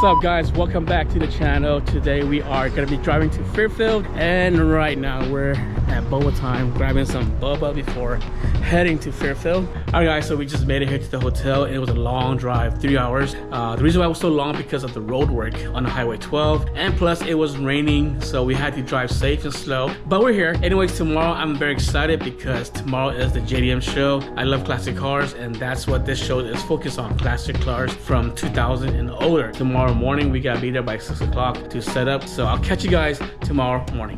What's up guys, welcome back to the channel. Today we are going to be driving to Fairfield, and right now we're at boba time grabbing some boba before heading to Fairfield. Alright guys, so we just made it here to the hotel and it was a long drive, 3 hours. The reason why it was so long because of the road work on the Highway 12, and plus it was raining, so we had to drive safe and slow, but we're here. Anyways, tomorrow I'm very excited because tomorrow is the JDM show. I love classic cars and that's what this show is focused on, classic cars from 2000 and older. Tomorrow morning we gotta be there by 6 o'clock to set up, so I'll catch you guys tomorrow morning.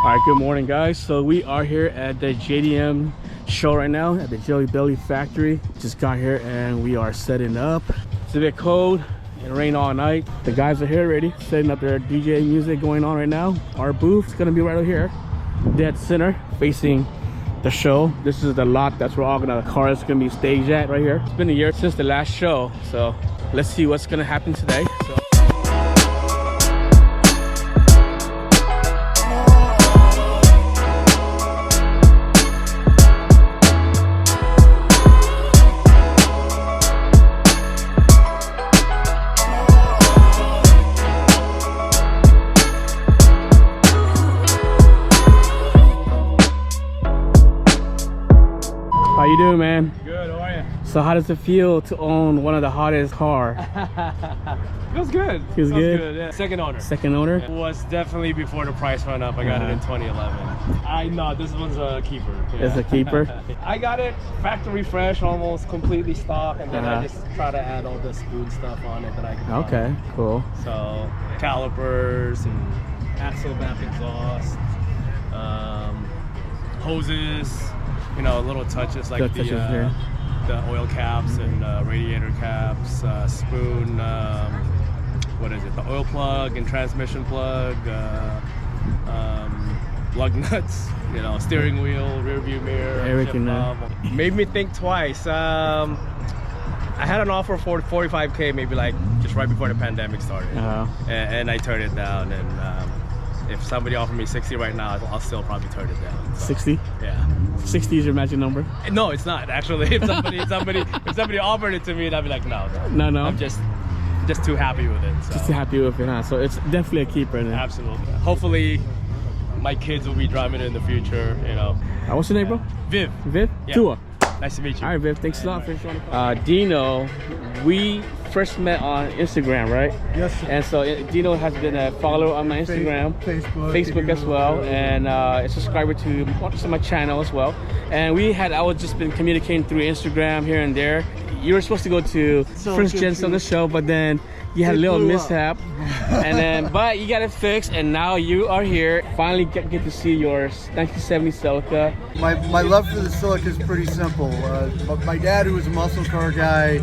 Alright, good morning guys. So we are here at the JDM show right now at the Jelly Belly factory. Just got here and we are setting up. It's a bit cold, it rained all night. The guys are here already, setting up their DJ music going on right now. Our booth is gonna be right over here, dead center, facing the show. This is the lot, that's where all the cars gonna be staged at right here. It's been a year since the last show, so let's see what's gonna happen today. How you doing, man? Good, how are you? So how does it feel to own one of the hottest cars? Feels good. Feels good? Yeah. Second owner. Second owner? It was definitely before the price went up. I got it in 2011. No, this one's a keeper. Yeah. It's a keeper? I got it factory fresh, almost completely stock, and then I just try to add all the spoon stuff on it that I can Okay, cool. So calipers and axle map exhaust, hoses, you know, little touches like the oil caps and radiator caps, spoon, what is it, the oil plug and transmission plug, lug nuts, you know, steering wheel, rear view mirror, everything. Made me think twice. I had an offer for 45K maybe like just right before the pandemic started, and I turned it down. And if somebody offered me 60 right now, I'll still probably turn it down. So, 60? Yeah. 60 is your magic number? No, it's not actually. If somebody offered it to me, I'd be like, no. I'm just too happy with it. So. Just too happy with it, huh? So it's definitely a keeper then. Absolutely. Hopefully, my kids will be driving it in the future. You know. What's your name, bro? Viv. Viv? Yeah. Tua. Nice to meet you. All right, Viv. Thanks a lot for showing up. Dino, we first met on Instagram, right? Yes, sir. And so Dino has been a follower on my Instagram, Facebook as well, and a subscriber to my channel as well. And I was just been communicating through Instagram here and there. You were supposed to go to First Gens on the show, but then you had a little mishap, and then but you got it fixed, and now you are here. Finally get to see your 1970 Celica. My love for the Celica is pretty simple. My dad, who was a muscle car guy,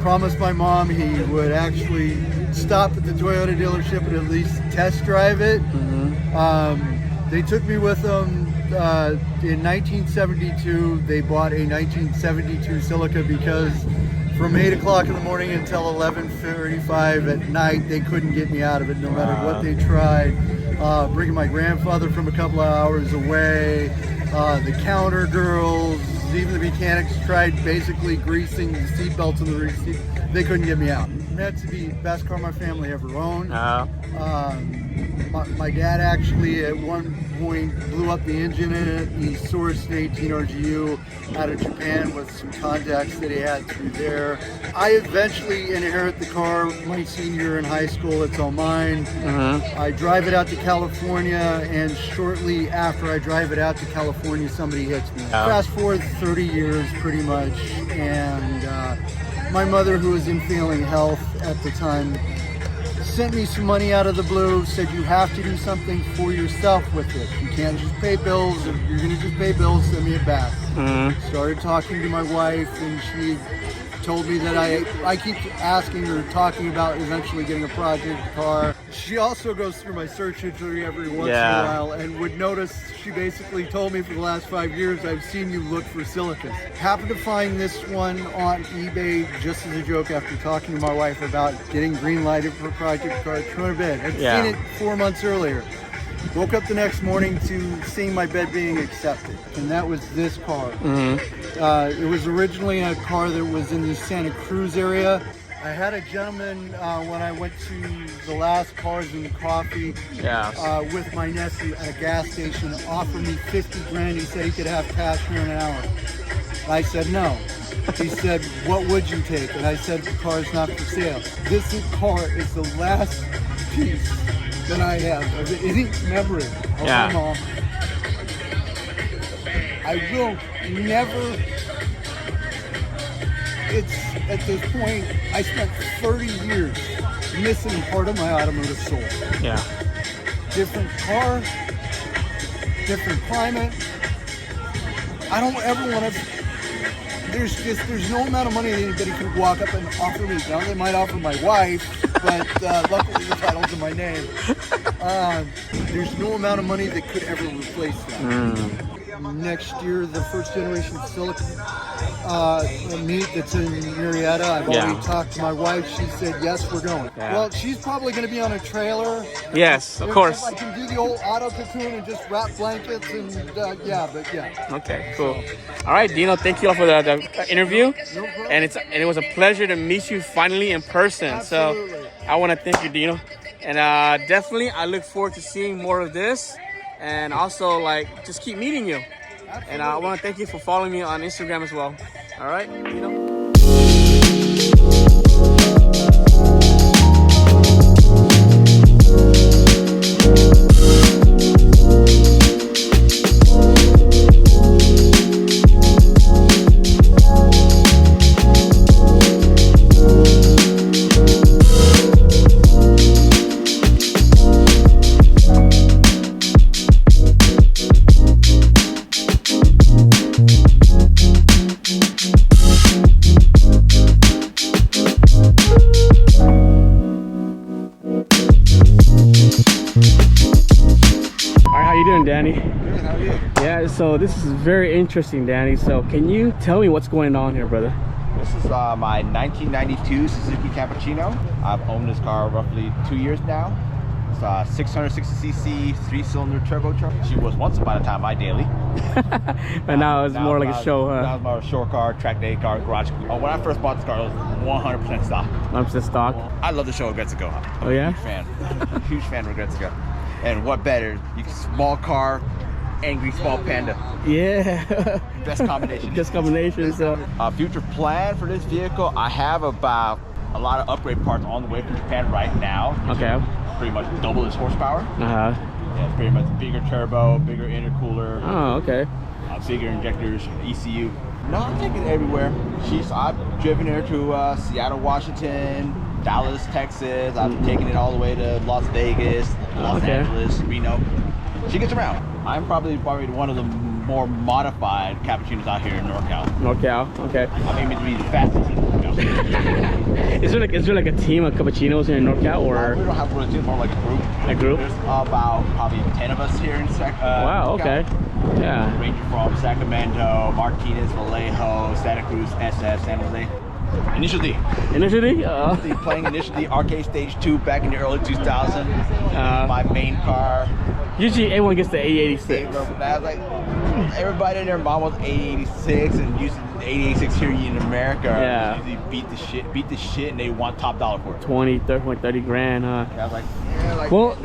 promised my mom he would actually stop at the Toyota dealership and at least test drive it. They took me with them in 1972. They bought a 1972 Celica because from 8 o'clock in the morning until 11:45 at night, they couldn't get me out of it no matter what they tried. Bringing my grandfather from a couple of hours away, the counter girls, even the mechanics tried basically greasing the seat belts in the rear seat. They couldn't get me out. Meant to be the best car my family ever owned. My dad actually at one point blew up the engine in it. He sourced an 18 RGU out of Japan with some contacts that he had through there. I eventually inherit the car my senior year in high school. It's all mine. I drive it out to California, and shortly after I drive it out to California, somebody hits me. Fast forward 30 years pretty much, and my mother, who was in failing health at the time, sent me some money out of the blue, said you have to do something for yourself with it. You can't just pay bills. If you're going to just pay bills, send me it back. Started talking to my wife, and she told me that I keep asking or talking about eventually getting a project car. She also goes through my search history every once in a while and would notice, she basically told me for the last 5 years, I've seen you look for silicas. Happened to find this one on eBay just as a joke after talking to my wife about getting green lighted for a project car. Threw in bed. I'd seen it 4 months earlier. Woke up the next morning to seeing my bed being accepted, and that was this car. It was originally a car that was in the Santa Cruz area. I had a gentleman when I went to the last Cars and Coffee with my nephew at a gas station offer me 50 grand. He said he could have cash here in an hour. I said no. He said, what would you take? And I said, the car's not for sale. This car is the last piece that I have of any memory of my mom. I will never, it's at this point, I spent 30 years missing part of my automotive soul. Different car, different climate. I don't ever want to, there's no amount of money that anybody could walk up and offer me. Now they might offer my wife, but luckily the title's in my name. There's no amount of money that could ever replace that. Next year, the first generation of Silica meet that's in Murrieta. I've already talked to my wife. She said, yes, we're going. Well, she's probably going to be on a trailer. Yes, of course. I can do the old auto cocoon and just wrap blankets and Okay, cool. All right, Dino, thank you all for the interview. No problem. And it was a pleasure to meet you finally in person. Absolutely. So I want to thank you, Dino. And definitely, I look forward to seeing more of this. And also, like, just keep meeting you. Absolutely. And I want to thank you for following me on Instagram as well. All right, Dino. Danny? Good, how are you? Yeah, so this is very interesting, Danny. So can you tell me what's going on here, brother? This is my 1992 Suzuki Cappuccino. I've owned this car roughly 2 years now. It's a 660cc 3-cylinder turbocharged. She was once upon a time my daily. But now it's more like a show, huh? Now it's more a show car, track day car, garage. When I first bought this car, it was 100% stock. 100% stock? I love the show Regretzico. Oh yeah? Huge fan of Regretzico. And what better? Small car, angry small panda. Yeah. Best combination. Best combination. So. Future plan for this vehicle, I have about a lot of upgrade parts on the way from Japan right now. Okay. Pretty much double its horsepower. Yeah, pretty much bigger turbo, bigger intercooler. Oh, okay. Bigger injectors, ECU. No, I'm taking it everywhere. I've driven her to Seattle, Washington, Dallas, Texas. I've taken it all the way to Las Vegas, Los Angeles, Reno. She gets around. I'm probably one of the more modified cappuccinos out here in NorCal. NorCal, okay. I'm aiming to be the fastest in NorCal. Is there like a team of cappuccinos here in NorCal, or? We don't have one team, more like a group. A group? There's about probably 10 of us here in wow, NorCal. okay. Yeah. Ranging from Sacramento, Martinez, Vallejo, Santa Cruz, SF, San Jose. Initially playing initially Arcade Stage 2 back in the early 2000s. My main car. Usually everyone gets the 886. I was like, everybody and their mom was 886 and using 886 here in America. Usually beat the shit, and they want top dollar for it. 20, 30 grand, huh? I was like, yeah, like, well,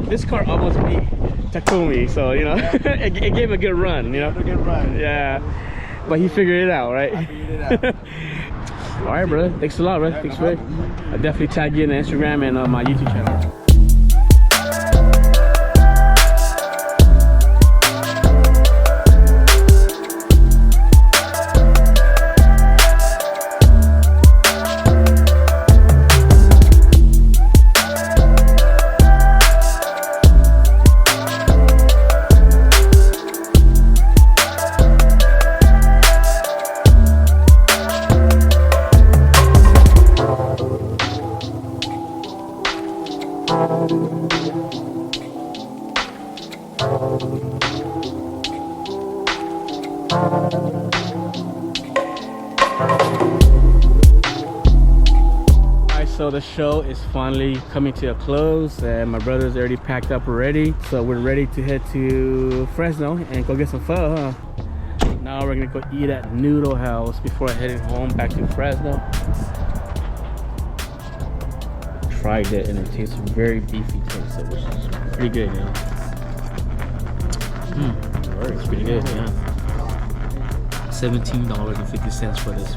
this car almost beat Takumi, so you know, it gave him a good run, you know. A good run. Yeah, but he figured it out, right? I figured it out. All right, brother. Thanks a lot, bro. Thanks for it. I'll definitely tag you on Instagram and my YouTube channel. So the show is finally coming to a close and my brother's already packed up already. So we're ready to head to Fresno and go get some pho, huh? Now we're gonna go eat at Noodle House before heading home back to Fresno. Tried it and it tastes very beefy taste, which is pretty good, yeah. It's pretty good, yeah. $17.50 for this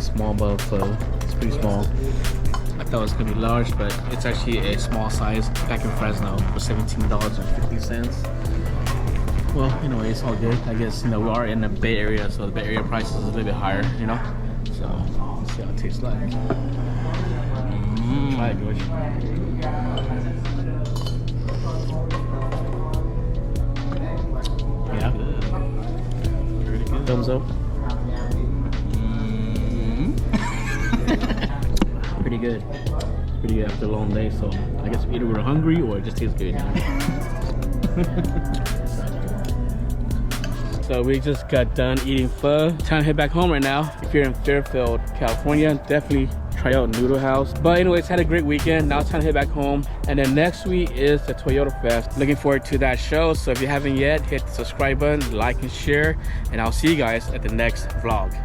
small bowl of pho. It's pretty small. I thought it was gonna be large, but it's actually a small size back in Fresno for $17.50. Well, anyway, it's all good. I guess, you know, we are in the Bay Area, so the Bay Area price is a little bit higher, you know? So, let's see how it tastes like. Try it, George. Yeah. Pretty good. Thumbs up. Pretty good. Pretty good after a long day, so I guess either we're hungry or it just tastes good. So we just got done eating pho. Time to head back home right now. If you're in Fairfield, California, definitely try out Noodle House. But anyways, had a great weekend. Now it's time to head back home. And then next week is the Toyota Fest. Looking forward to that show. So if you haven't yet, hit the subscribe button, like and share. And I'll see you guys at the next vlog.